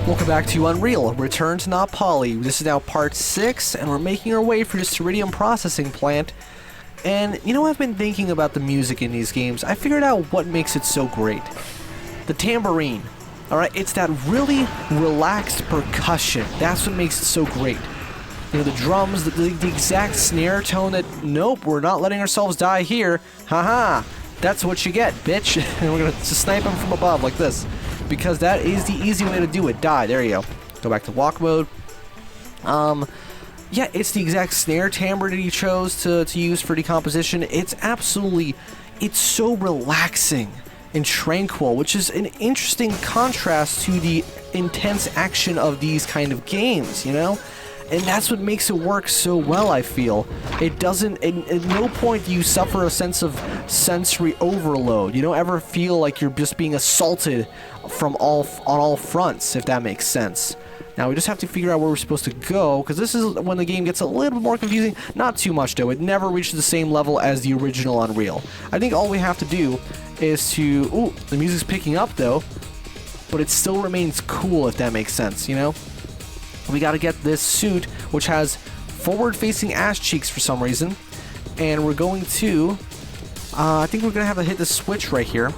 Welcome back to Unreal, Return to Not Pali. This is now part 6, and we're making our way for this Iridium processing plant. And you know, I've been thinking about the music in these games. I figured out what makes it so great. The tambourine. Alright, it's that really relaxed percussion. That's what makes it so great. You know, the drums, the exact snare tone that, nope, we're not letting ourselves die here. Haha, that's what you get, bitch. And we're gonna just snipe them from above like this. Because that is the easy way to do it. Die. There you go. Go back to walk mode. Yeah, it's the exact snare timbre that he chose to use for decomposition. It's absolutely, it's so relaxing and tranquil, which is an interesting contrast to the intense action of these kind of games, you know? And that's what makes it work so well, I feel. It doesn't, at no point do you suffer a sense of sensory overload. You don't ever feel like you're just being assaulted on all fronts, if that makes sense. Now, we just have to figure out where we're supposed to go, because this is when the game gets a little bit more confusing. Not too much, though. It never reaches the same level as the original Unreal. I think all we have to do is to... Ooh, the music's picking up, though. But it still remains cool, if that makes sense, you know? We gotta get this suit, which has forward-facing ass cheeks for some reason. And we're going to... I think we're gonna have to hit the switch right here.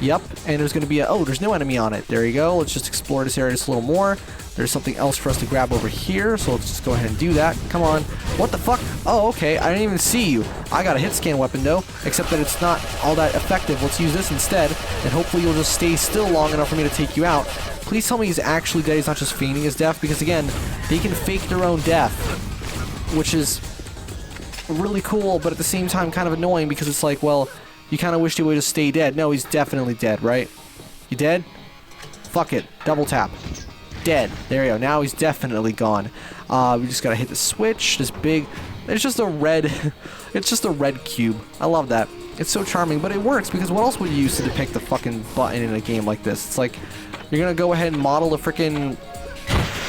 Yep, and there's gonna be a... Oh, there's no enemy on it. There you go. Let's just explore this area just a little more. There's something else for us to grab over here, so let's just go ahead and do that. Come on. What the fuck? Oh, okay. I didn't even see you. I got a hit scan weapon, though, except that it's not all that effective. Let's use this instead, and hopefully you'll just stay still long enough for me to take you out. Please tell me he's actually dead. He's not just feigning his death, because, again, they can fake their own death, which is really cool, but at the same time kind of annoying, because it's like, well, you kind of wish he would just stay dead. No, he's definitely dead, right? You dead? Fuck it. Double tap. Dead. There you go. Now he's definitely gone. We just gotta hit the switch. This big... It's just a red... It's just a red cube. I love that. It's so charming, but it works, because what else would you use to depict the fucking button in a game like this? It's like, you're gonna go ahead and model a freaking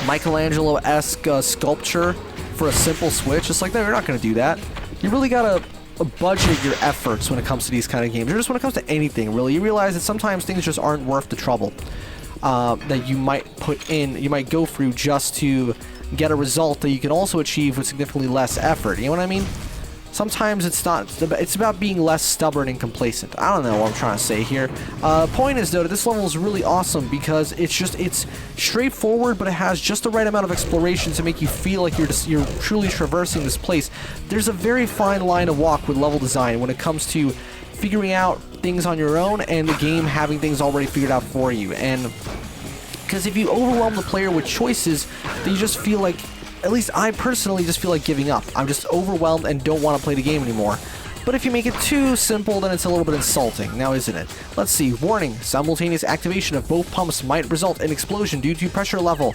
Michelangelo-esque sculpture for a simple switch? It's like, no, you're not gonna do that. You really gotta budget your efforts when it comes to these kind of games, or just when it comes to anything, really. You realize that sometimes things just aren't worth the trouble that you might put in, you might go through just to get a result that you can also achieve with significantly less effort. You know what I mean? Sometimes it's not, it's about being less stubborn and complacent. I don't know what I'm trying to say here. Point is, though, that this level is really awesome because it's straightforward, but it has just the right amount of exploration to make you feel like you're truly traversing this place. There's a very fine line to walk with level design when it comes to figuring out things on your own and the game having things already figured out for you. And because if you overwhelm the player with choices, then you just feel like, at least I personally just feel like giving up. I'm just overwhelmed and don't want to play the game anymore. But if you make it too simple, then it's a little bit insulting, now isn't it? Let's see. Warning. Simultaneous activation of both pumps might result in explosion due to pressure level.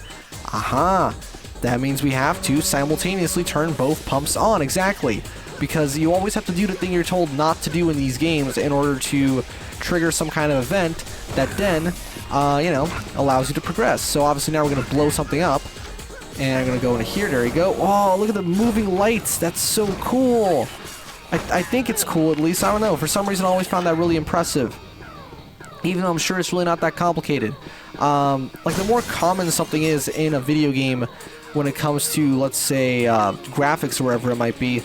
Aha. That means we have to simultaneously turn both pumps on. Exactly. Because you always have to do the thing you're told not to do in these games in order to trigger some kind of event that then, you know, allows you to progress. So obviously now we're going to blow something up. And I'm going to go into here. There you go. Oh, look at the moving lights. That's so cool. I think it's cool, at least. I don't know. For some reason, I always found that really impressive. Even though I'm sure it's really not that complicated. Like, the more common something is in a video game when it comes to, let's say, graphics or wherever it might be,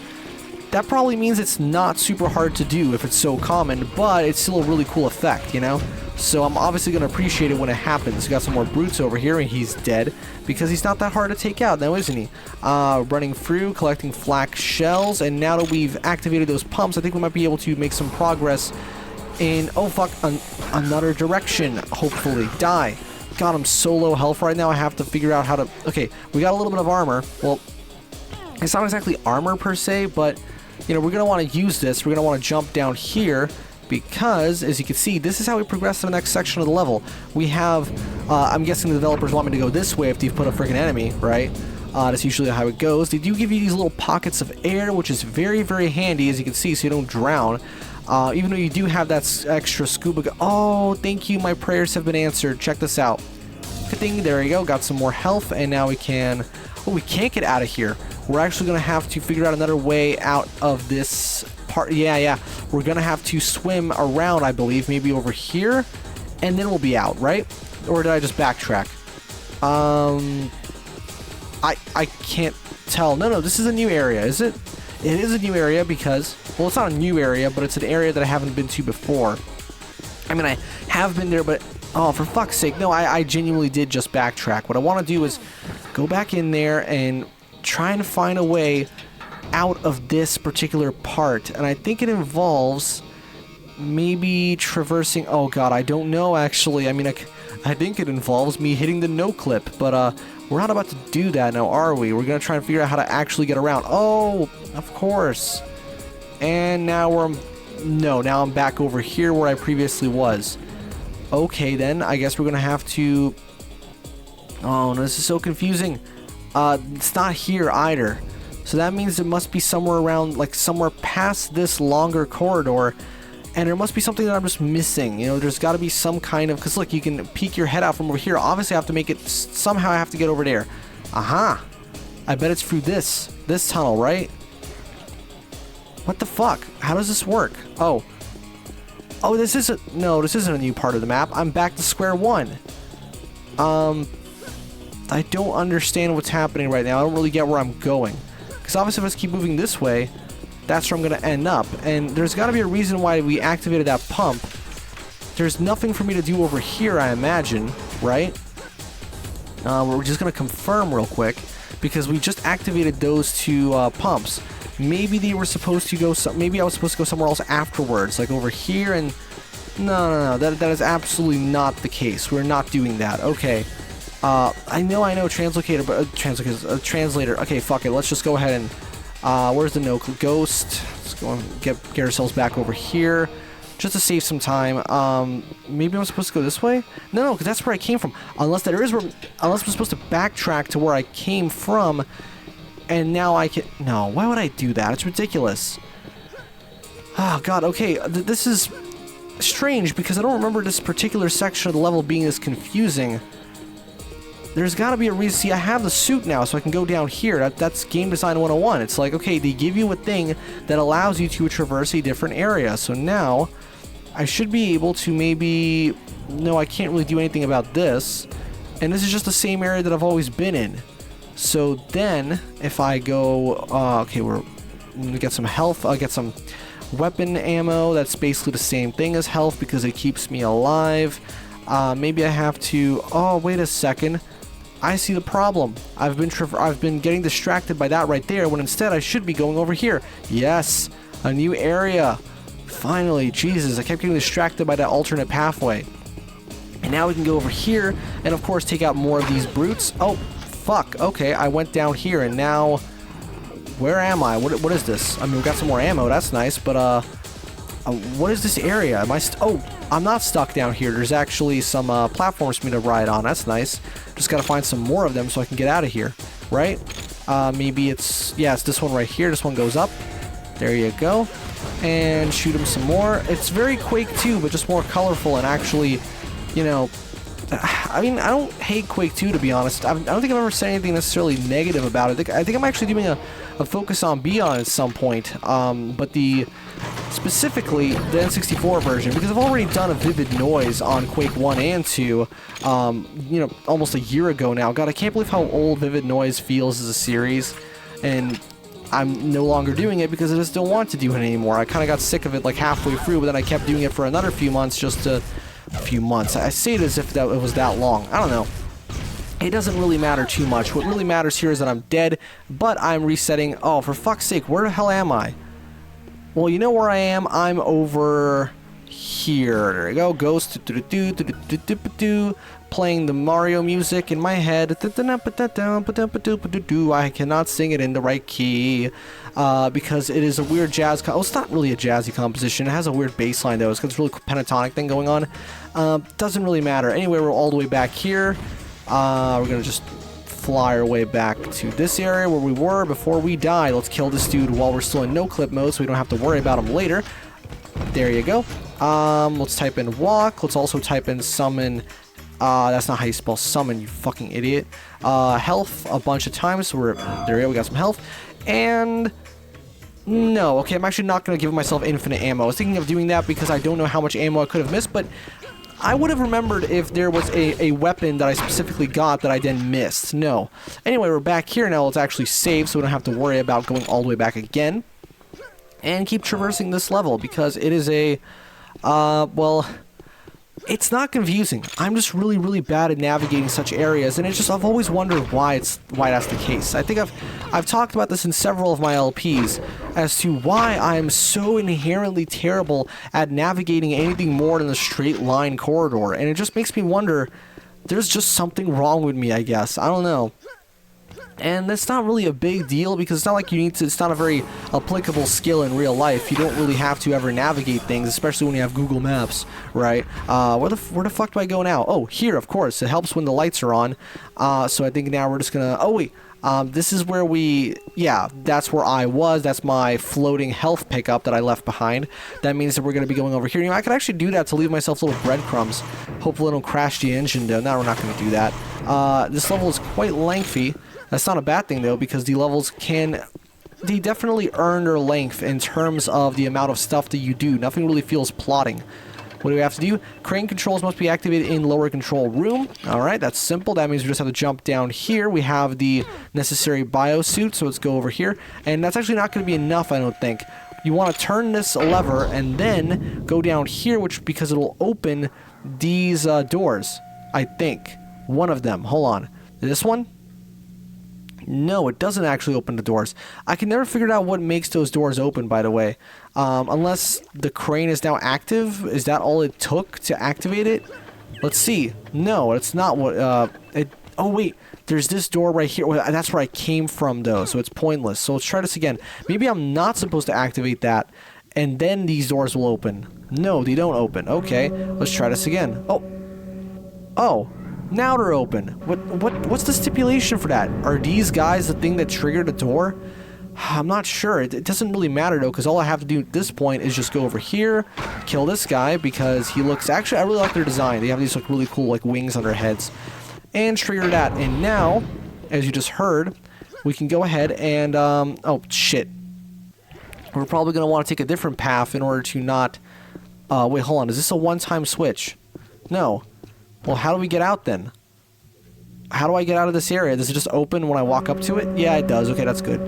that probably means it's not super hard to do if it's so common, but it's still a really cool effect, you know? So I'm obviously going to appreciate it when it happens. We got some more brutes over here, and he's dead, because he's not that hard to take out now, isn't he? Running through, collecting flak shells, and now that we've activated those pumps, I think we might be able to make some progress in, oh fuck, another direction, hopefully. Die. God, I'm so low health right now, I have to figure out how to... Okay, we got a little bit of armor. Well, it's not exactly armor per se, but... You know, we're going to want to use this. We're going to want to jump down here because, as you can see, this is how we progress to the next section of the level. We have, I'm guessing the developers want me to go this way if they've put a freaking enemy, right? That's usually how it goes. They do give you these little pockets of air, which is very, very handy, as you can see, so you don't drown. Even though you do have that extra scuba... Oh, thank you. My prayers have been answered. Check this out. Good thing. There you go. Got some more health, and now we can... Oh, we can't get out of here. We're actually going to have to figure out another way out of this part. Yeah. We're going to have to swim around, I believe, maybe over here, and then we'll be out, right? Or did I just backtrack? I can't tell. No, this is a new area, is it? It is a new area because, well, it's not a new area, but it's an area that I haven't been to before. I mean, I have been there, but, oh, for fuck's sake, no, I genuinely did just backtrack. What I want to do is go back in there and try and find a way out of this particular part, and I think it involves maybe traversing, oh god, I don't know, actually. I mean, I think it involves me hitting the no clip, but we're not about to do that now, are we? We're gonna try and figure out how to actually get around. Oh, of course. And now now I'm back over here where I previously was. Okay, then, I guess we're gonna have to... Oh, no, this is so confusing. It's not here either. So that means it must be somewhere around, like, somewhere past this longer corridor. And there must be something that I'm just missing. You know, there's got to be some kind of... Because, look, you can peek your head out from over here. Obviously, I have to make it... Somehow I have to get over there. Aha! I bet it's through this tunnel, right? What the fuck? How does this work? Oh. Oh, this isn't... No, this isn't a new part of the map. I'm back to square one. I don't understand what's happening right now. I don't really get where I'm going. Because obviously, if I just keep moving this way... That's where I'm going to end up. And there's got to be a reason why we activated that pump. There's nothing for me to do over here, I imagine, right? We're just going to confirm real quick, because we just activated those two pumps. Maybe they were supposed to go... Maybe I was supposed to go somewhere else afterwards, like over here, and... No. That is absolutely not the case. We're not doing that. Okay. I know, translator, but... translator. Okay, fuck it. Let's just go ahead and... where's the no ghost? Let's go and get ourselves back over here, just to save some time. Maybe I'm supposed to go this way? No, because that's where I came from. Unless I'm supposed to backtrack to where I came from, and now I can... No, why would I do that? It's ridiculous. Oh, God, okay, this is strange, because I don't remember this particular section of the level being this confusing. There's got to be a reason. See, I have the suit now, so I can go down here. That's Game Design 101. It's like, okay, they give you a thing that allows you to traverse a different area. So now, I should be able to maybe... No, I can't really do anything about this. And this is just the same area that I've always been in. So then, if I go... okay, we're going to get some health. I'll get some weapon ammo. That's basically the same thing as health, because it keeps me alive. Maybe I have to... Oh, wait a second. I see the problem. I've been getting distracted by that right there, when instead I should be going over here. Yes, a new area. Finally, Jesus, I kept getting distracted by that alternate pathway. And now we can go over here, and of course take out more of these brutes. Oh, fuck. Okay, I went down here, and now... Where am I? What is this? I mean, we got some more ammo, that's nice, but, what is this area? Am I... Oh, I'm not stuck down here. There's actually some, platforms for me to ride on. That's nice. Just gotta find some more of them so I can get out of here, right? Maybe it's... Yeah, it's this one right here. This one goes up. There you go. And shoot him some more. It's very Quake 2, but just more colorful and actually, you know... I mean, I don't hate Quake 2, to be honest. I don't think I've ever said anything necessarily negative about it. I think I'm actually doing a focus on Beyond at some point. But specifically the N64 version, because I've already done a Vivid Noise on Quake 1 and 2, you know, almost a year ago now. God, I can't believe how old Vivid Noise feels as a series, and I'm no longer doing it because I just don't want to do it anymore. I kind of got sick of it like halfway through, but then I kept doing it for another few months just to... A few months. I say it as if it was that long. I don't know. It doesn't really matter too much. What really matters here is that I'm dead, but I'm resetting. Oh, for fuck's sake, where the hell am I? Well, you know where I am? I'm over here. There we go. Ghost. Playing the Mario music in my head. I cannot sing it in the right key because it is a weird jazz... Oh, it's not really a jazzy composition. It has a weird bass line, though. It's got this really pentatonic thing going on. Doesn't really matter. Anyway, we're all the way back here. We're going to just fly our way back to this area where we were before we die. Let's kill this dude while we're still in no-clip mode so we don't have to worry about him later. There you go. Let's type in walk. Let's also type in summon... that's not how you spell summon, you fucking idiot. Health a bunch of times, so there we go, we got some health. And... No, okay, I'm actually not going to give myself infinite ammo. I was thinking of doing that because I don't know how much ammo I could have missed, but... I would have remembered if there was a weapon that I specifically got that I then missed. No. Anyway, we're back here now. Let's actually save so we don't have to worry about going all the way back again. And keep traversing this level because it is a, well, it's not confusing. I'm just really, really bad at navigating such areas, and it's just I've always wondered why that's the case. I think I've talked about this in several of my LPs as to why I'm so inherently terrible at navigating anything more than a straight line corridor, and it just makes me wonder. There's just something wrong with me, I guess. I don't know. And that's not really a big deal because it's not like you need to, it's not a very applicable skill in real life. You don't really have to ever navigate things, especially when you have Google Maps, right? Where the fuck do I go now? Oh, here, of course. It helps when the lights are on. So I think now we're just gonna, oh wait, this is where yeah, that's where I was. That's my floating health pickup that I left behind. That means that we're gonna be going over here. You know, I could actually do that to leave myself little breadcrumbs. Hopefully I don't crash the engine though. No, we're not gonna do that. This level is quite lengthy. That's not a bad thing, though, because the levels they definitely earn their length in terms of the amount of stuff that you do. Nothing really feels plotting. What do we have to do? Crane controls must be activated in lower control room. Alright, that's simple. That means we just have to jump down here. We have the necessary biosuit, so let's go over here. And that's actually not going to be enough, I don't think. You want to turn this lever and then go down here, because it'll open these doors, I think. One of them. Hold on. This one? No, it doesn't actually open the doors. I can never figure out what makes those doors open, by the way. Unless the crane is now active. Is that all it took to activate it? Let's see. No, it's not what... oh, wait. There's this door right here. Well, that's where I came from, though, so it's pointless. So let's try this again. Maybe I'm not supposed to activate that, and then these doors will open. No, they don't open. Okay, let's try this again. Oh. Oh. Now they're open. What's the stipulation for that? Are these guys the thing that triggered the door? I'm not sure. It doesn't really matter though, because all I have to do at this point is just go over here, kill this guy because he looks. Actually, I really like their design. They have these like really cool like wings on their heads, and trigger that. And now, as you just heard, we can go ahead and oh shit. We're probably gonna want to take a different path in order to not. Wait, hold on. Is this a one-time switch? No. Well, how do we get out then? How do I get out of this area? Does it just open when I walk up to it? Yeah, it does. Okay, that's good.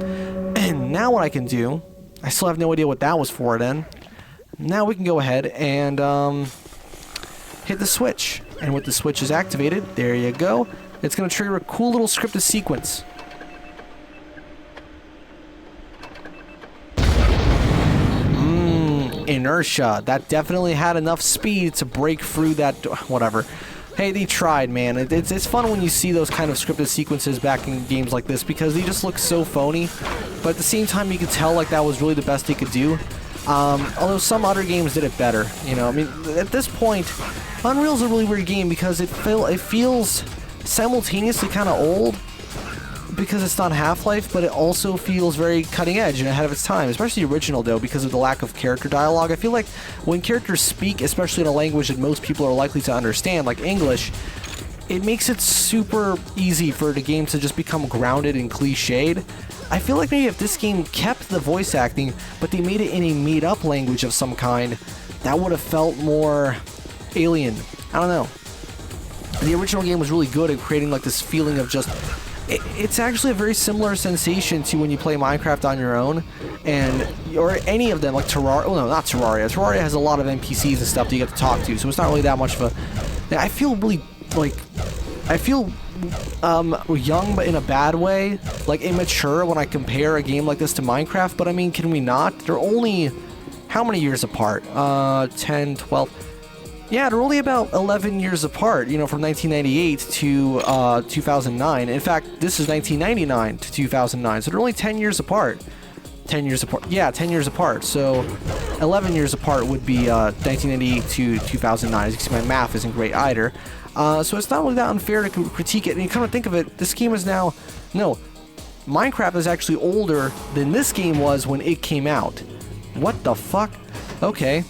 And now what I can do... I still have no idea what that was for then. Now we can go ahead and hit the switch. And with the switch is activated, there you go. It's going to trigger a cool little scripted sequence. Inertia. That definitely had enough speed to break through that... Whatever. Hey, they tried, man. It's fun when you see those kind of scripted sequences back in games like this because they just look so phony. But at the same time, you could tell like that was really the best they could do. Although some other games did it better. You know, I mean, at this point, Unreal's a really weird game because it feels simultaneously kind of old because it's not Half-Life, but it also feels very cutting edge and ahead of its time, especially the original though, because of the lack of character dialogue. I feel like when characters speak, especially in a language that most people are likely to understand, like English, it makes it super easy for the game to just become grounded and cliched. I feel like maybe if this game kept the voice acting, but they made it in a made-up language of some kind, that would have felt more alien. I don't know. The original game was really good at creating like this feeling of just... It's actually a very similar sensation to when you play Minecraft on your own, or any of them, like Terraria. Oh no, not Terraria. Terraria has a lot of NPCs and stuff that you get to talk to, so it's not really that much of a... I feel really, like... I feel young, but in a bad way. Like, immature when I compare a game like this to Minecraft, but I mean, can we not? They're only... How many years apart? 10, 12... Yeah, they're only about 11 years apart, you know, from 1998 to 2009. In fact, this is 1999 to 2009, so they're only 10 years apart. 10 years apart. Yeah, 10 years apart. So 11 years apart would be 1998 to 2009. As you can see, my math isn't great either. So it's not really that unfair to critique it. And you come to think of it, this game is now... No, Minecraft is actually older than this game was when it came out. What the fuck? Okay.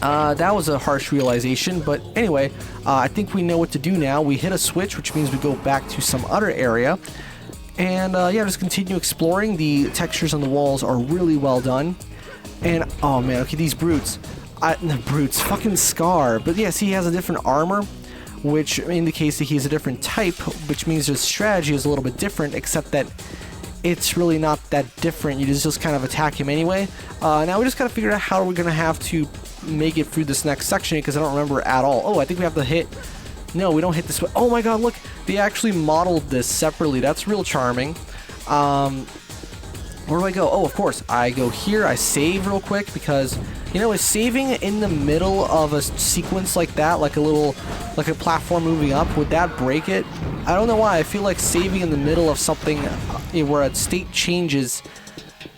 That was a harsh realization, but anyway, I think we know what to do now. We hit a switch, which means we go back to some other area. And yeah, just continue exploring. The textures on the walls are really well done. And, oh man, okay, these brutes. The Brutes, fucking Scar. But yes, he has a different armor, which indicates that he's a different type, which means his strategy is a little bit different, except that it's really not that different. You just kind of attack him anyway. Now we just gotta figure out how we're gonna have to make it through this next section, because I don't remember at all. Oh, I think we have to hit... No, we don't hit this way. Oh my god, look! They actually modeled this separately. That's real charming. Where do I go? Oh, of course. I go here. I save real quick because, you know, is saving in the middle of a sequence like that, like a platform moving up, would that break it? I don't know why. I feel like saving in the middle of something where a state changes,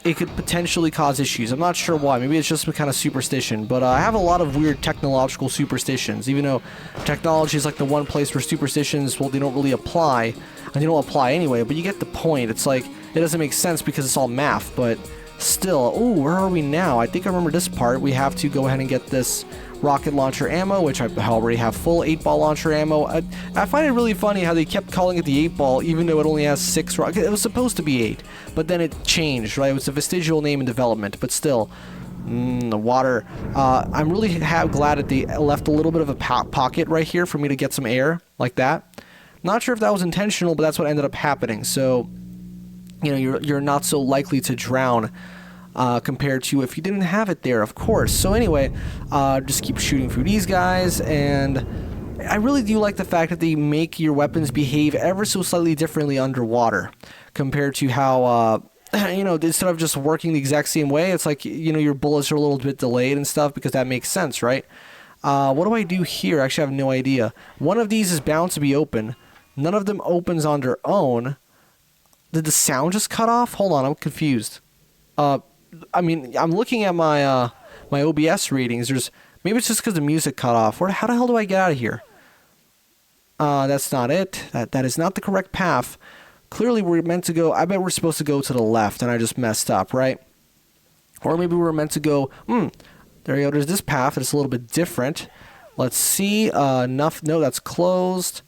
it could potentially cause issues. I'm not sure why. Maybe it's just some kind of superstition. But I have a lot of weird technological superstitions, even though technology is like the one place where superstitions, well, they don't really apply. And they don't apply anyway, but you get the point. It's like, it doesn't make sense because it's all math, but still. Oh, where are we now? I think I remember this part. We have to go ahead and get this rocket launcher ammo, which I already have full 8-ball launcher ammo. I find it really funny how they kept calling it the 8-ball, even though it only has 6 rockets. It was supposed to be 8, but then it changed, right? It was a vestigial name in development, but still. The water. I'm really glad that they left a little bit of a pocket right here for me to get some air, like that. Not sure if that was intentional, but that's what ended up happening. So, you know, you're not so likely to drown compared to if you didn't have it there, of course. So anyway, just keep shooting through these guys, and I really do like the fact that they make your weapons behave ever so slightly differently underwater compared to how, you know, instead of just working the exact same way, it's like, you know, your bullets are a little bit delayed and stuff, because that makes sense, right? What do I do here? Actually, I have no idea. One of these is bound to be open. None of them opens on their own. Did the sound just cut off? Hold on, I'm confused. I mean, I'm looking at my my OBS readings. Maybe it's just because the music cut off. How the hell do I get out of here? That's not it. That is not the correct path. Clearly, we're meant to go... I bet we're supposed to go to the left, and I just messed up, right? Or maybe we're meant to go... there you go. There's this path. It's a little bit different. Let's see. No, that's closed.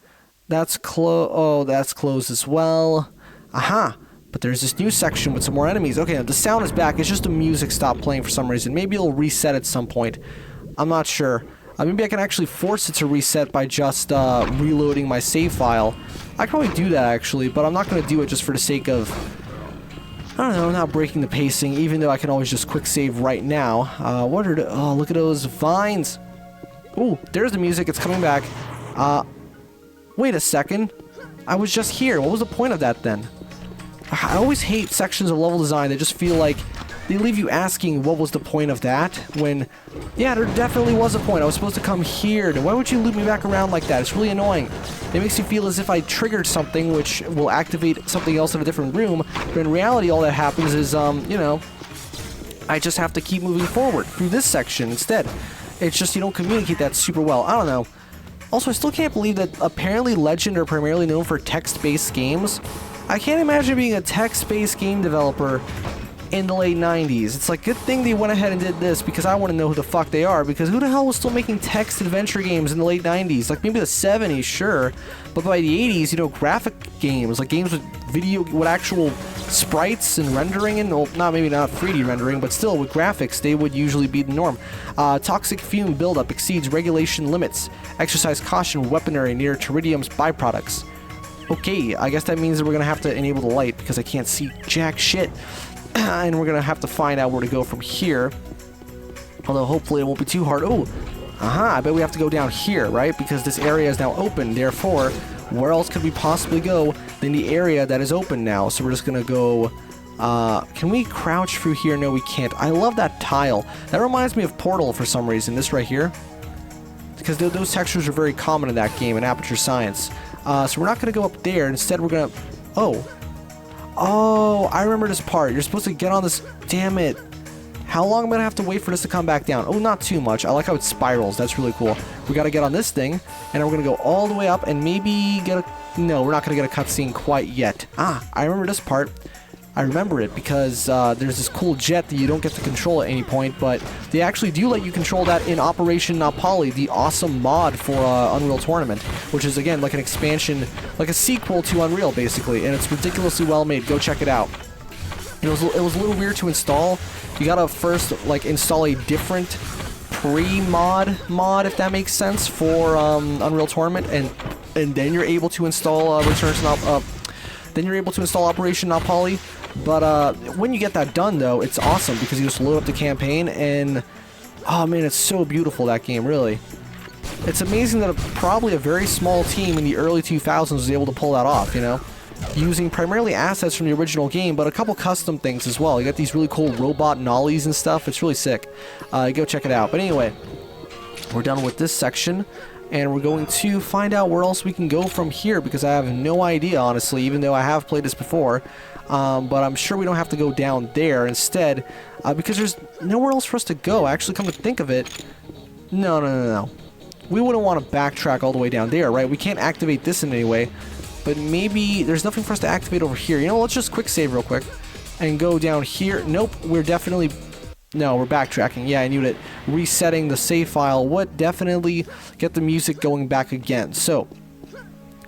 That's that's closed as well. Aha! But there's this new section with some more enemies. Okay, now the sound is back. It's just the music stopped playing for some reason. Maybe it'll reset at some point. I'm not sure. Maybe I can actually force it to reset by just reloading my save file. I can probably do that, actually, but I'm not going to do it just for the sake of... I don't know, not breaking the pacing, even though I can always just quick save right now. What are the... Oh, look at those vines! Ooh, there's the music. It's coming back. Wait a second. I was just here. What was the point of that then? I always hate sections of level design that just feel like they leave you asking what was the point of that when, yeah, there definitely was a point. I was supposed to come here. Why would you loop me back around like that? It's really annoying. It makes you feel as if I triggered something which will activate something else in a different room, but in reality all that happens is, you know, I just have to keep moving forward through this section instead. It's just you don't communicate that super well. I don't know. Also, I still can't believe that apparently Legend are primarily known for text-based games. I can't imagine being a text-based game developer in the late 90s. It's like, good thing they went ahead and did this, because I want to know who the fuck they are, because who the hell was still making text adventure games in the late 90s? Like, maybe the 70s, sure, but by the 80s, you know, graphic games, like games with actual sprites and rendering, and, well, maybe not 3D rendering, but still, with graphics, they would usually be the norm. Toxic fume buildup exceeds regulation limits. Exercise caution, weaponry near Teridium's byproducts. Okay, I guess that means that we're gonna have to enable the light, because I can't see jack shit. And we're gonna have to find out where to go from here. Although hopefully it won't be too hard. Oh, aha! I bet we have to go down here, right? Because this area is now open. Therefore, where else could we possibly go than the area that is open now? So we're just gonna go. Can we crouch through here? No, we can't. I love that tile. That reminds me of Portal for some reason. This right here, because those textures are very common in that game in Aperture Science. So we're not gonna go up there. Instead, we're gonna. Oh, I remember this part. You're supposed to get on this... Damn it. How long am I going to have to wait for this to come back down? Oh, not too much. I like how it spirals. That's really cool. We got to get on this thing, and then we're going to go all the way up and maybe get a... No, we're not going to get a cutscene quite yet. Ah, I remember this part. I remember it because there's this cool jet that you don't get to control at any point, but they actually do let you control that in Operation Pali, the awesome mod for Unreal Tournament, which is, again, like an expansion, like a sequel to Unreal, basically, and it's ridiculously well made. Go check it out. It was a little weird to install. You gotta first, like, install a different pre-mod if that makes sense, for Unreal Tournament, and then you're able to install then you're able to install Operation Not Pali. But when you get that done, though, it's awesome because you just load up the campaign, and oh man, it's so beautiful, that game, really. It's amazing that probably a very small team in the early 2000s was able to pull that off, you know, using primarily assets from the original game, but a couple custom things as well. You got these really cool robot nollies and stuff. It's really sick. Go check it out. But anyway, we're done with this section, and we're going to find out where else we can go from here, because I have no idea, honestly, even though I have played this before. But I'm sure we don't have to go down there instead, because there's nowhere else for us to go. Actually, come to think of it, no. We wouldn't want to backtrack all the way down there, right? We can't activate this in any way, but maybe there's nothing for us to activate over here. You know, let's just quick save real quick and go down here. Nope, we're definitely... No, we're backtracking. Yeah, I knew it. Resetting the save file would definitely get the music going back again. So,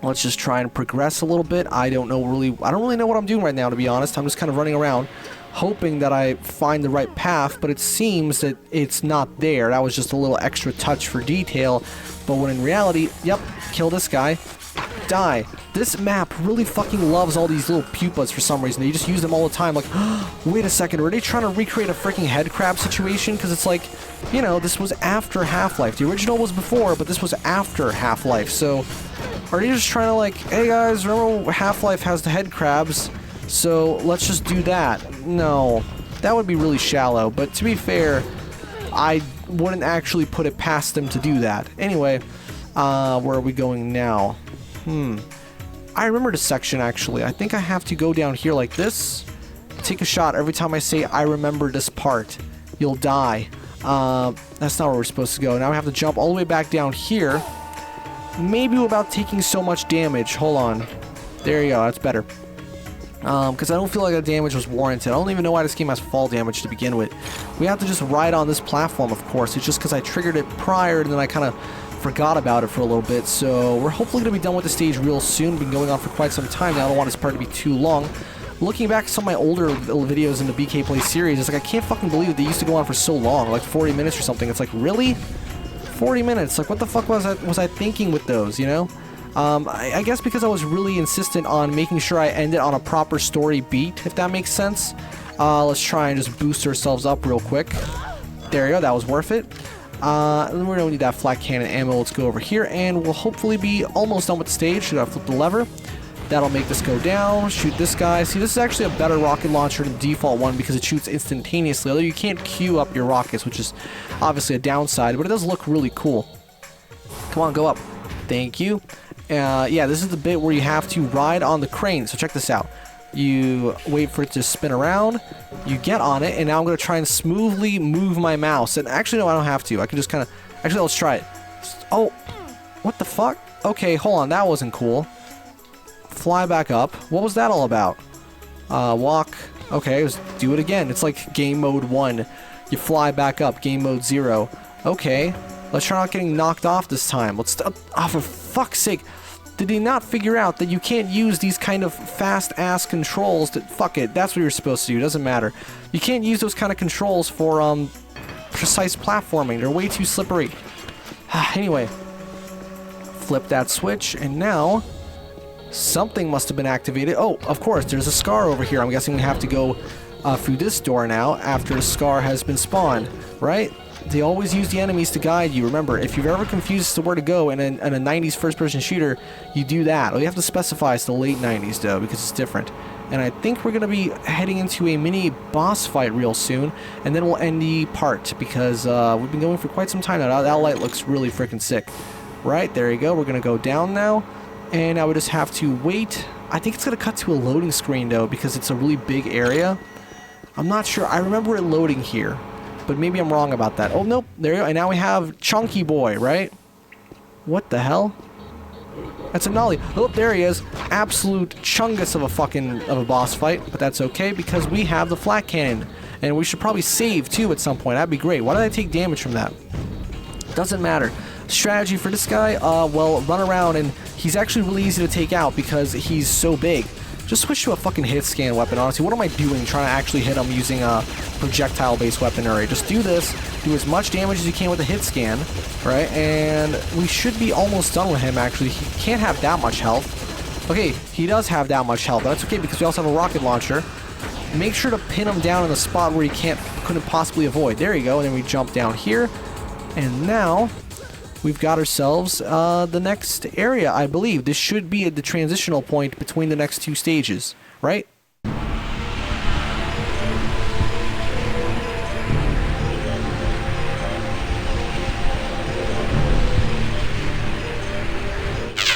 let's just try and progress a little bit. I don't really know what I'm doing right now, to be honest. I'm just kind of running around, hoping that I find the right path, but it seems that it's not there. That was just a little extra touch for detail, but when in reality, yep, kill this guy, die. This map really fucking loves all these little pupas for some reason. They just use them all the time, like, wait a second, are they trying to recreate a freaking head crab situation? Because it's like, you know, this was after Half-Life. The original was before, but this was after Half-Life, so are they just trying to, like, hey guys, remember Half-Life has the head crabs, so let's just do that? No, that would be really shallow, but to be fair, I wouldn't actually put it past them to do that. Anyway, where are we going now? I remember this section, actually. I think I have to go down here like this. Take a shot every time I say, I remember this part. You'll die. That's not where we're supposed to go. Now we have to jump all the way back down here. Maybe without taking so much damage. Hold on. There you go. That's better. Because I don't feel like that damage was warranted. I don't even know why this game has fall damage to begin with. We have to just ride on this platform, of course. It's just because I triggered it prior, and then I kind of forgot about it for a little bit. So we're hopefully going to be done with the stage real soon. Been going on for quite some time now. I don't want this part to be too long. Looking back at some of my older videos in the BK Play series, it's like I can't fucking believe that they used to go on for so long, like 40 minutes or something. It's like, really? 40 minutes? Like, what the fuck was I thinking with those, you know? I guess because I was really insistent on making sure I ended on a proper story beat, if that makes sense. Let's try and just boost ourselves up real quick. There you go, that was worth it. We don't need that flat cannon ammo. Let's go over here, and we'll hopefully be almost done with the stage. Should I flip the lever? That'll make this go down. Shoot this guy. See, this is actually a better rocket launcher than the default one because it shoots instantaneously. Although you can't queue up your rockets, which is obviously a downside, but it does look really cool. Come on, go up. Thank you. Yeah, this is the bit where you have to ride on the crane. So check this out. You wait for it to spin around, you get on it, and now I'm going to try and smoothly move my mouse. And actually, no, I don't have to. I can just kind of... Actually, let's try it. Oh, what the fuck? Okay, hold on. That wasn't cool. Fly back up. What was that all about? Walk. Okay, let's do it again. It's like game mode 1. You fly back up. Game mode 0. Okay, let's try not getting knocked off this time. Let's... Oh, for fuck's sake. Did they not figure out that you can't use these kind of fast-ass controls to... Fuck it, that's what you're supposed to do, doesn't matter. You can't use those kind of controls for, precise platforming. They're way too slippery. Anyway. Flip that switch, and now... something must have been activated. Oh, of course, there's a scar over here. I'm guessing we have to go through this door now after a scar has been spawned, right? They always use the enemies to guide you. Remember, if you've ever confused as to where to go in a 90s first-person shooter, you do that. All you have to specify is the late 90s, though, because it's different. And I think we're going to be heading into a mini boss fight real soon, and then we'll end the part, because we've been going for quite some time now. That light looks really freaking sick. Right, there you go. We're going to go down now, and I would just have to wait. I think it's going to cut to a loading screen, though, because it's a really big area. I'm not sure. I remember it loading here. But maybe I'm wrong about that. Oh, nope. There you go. And now we have Chunky Boy, right? What the hell? That's a nollie. Oh, there he is. Absolute chungus of a boss fight. But that's okay because we have the flat cannon. And we should probably save, too, at some point. That'd be great. Why did I take damage from that? Doesn't matter. Strategy for this guy, well, run around. And he's actually really easy to take out because he's so big. just switch to a fucking hit scan weapon. Honestly, what am I doing trying to actually hit him using a projectile-based weaponry? Just do this, do as much damage as you can with a hit scan, right? And we should be almost done with him, actually. He can't have that much health. Okay, he does have that much health, but that's okay because we also have a rocket launcher. Make sure to pin him down in the spot where he couldn't possibly avoid. There you go, and then we jump down here. And now we've got ourselves the next area, I believe. This should be at the transitional point between the next two stages, right?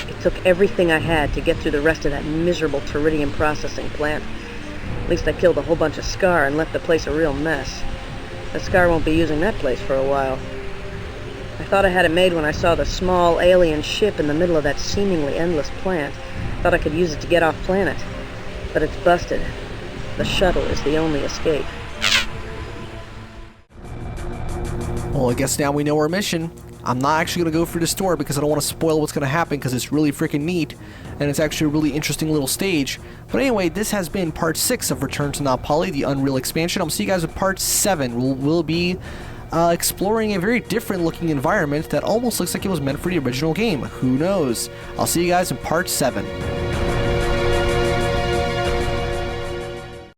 It took everything I had to get through the rest of that miserable Teridium processing plant. At least I killed a whole bunch of Scar and left the place a real mess. The Scar won't be using that place for a while. I thought I had it made when I saw the small alien ship in the middle of that seemingly endless plant. Thought I could use it to get off planet. But it's busted. The shuttle is the only escape. Well, I guess now we know our mission. I'm not actually going to go through the store because I don't want to spoil what's going to happen because it's really freaking neat. And it's actually a really interesting little stage. But anyway, this has been part 6 of Return to Not Pali, the Unreal expansion. I'll see you guys with part 7. We'll be exploring a very different looking environment that almost looks like it was meant for the original game. Who knows? I'll see you guys in part 7.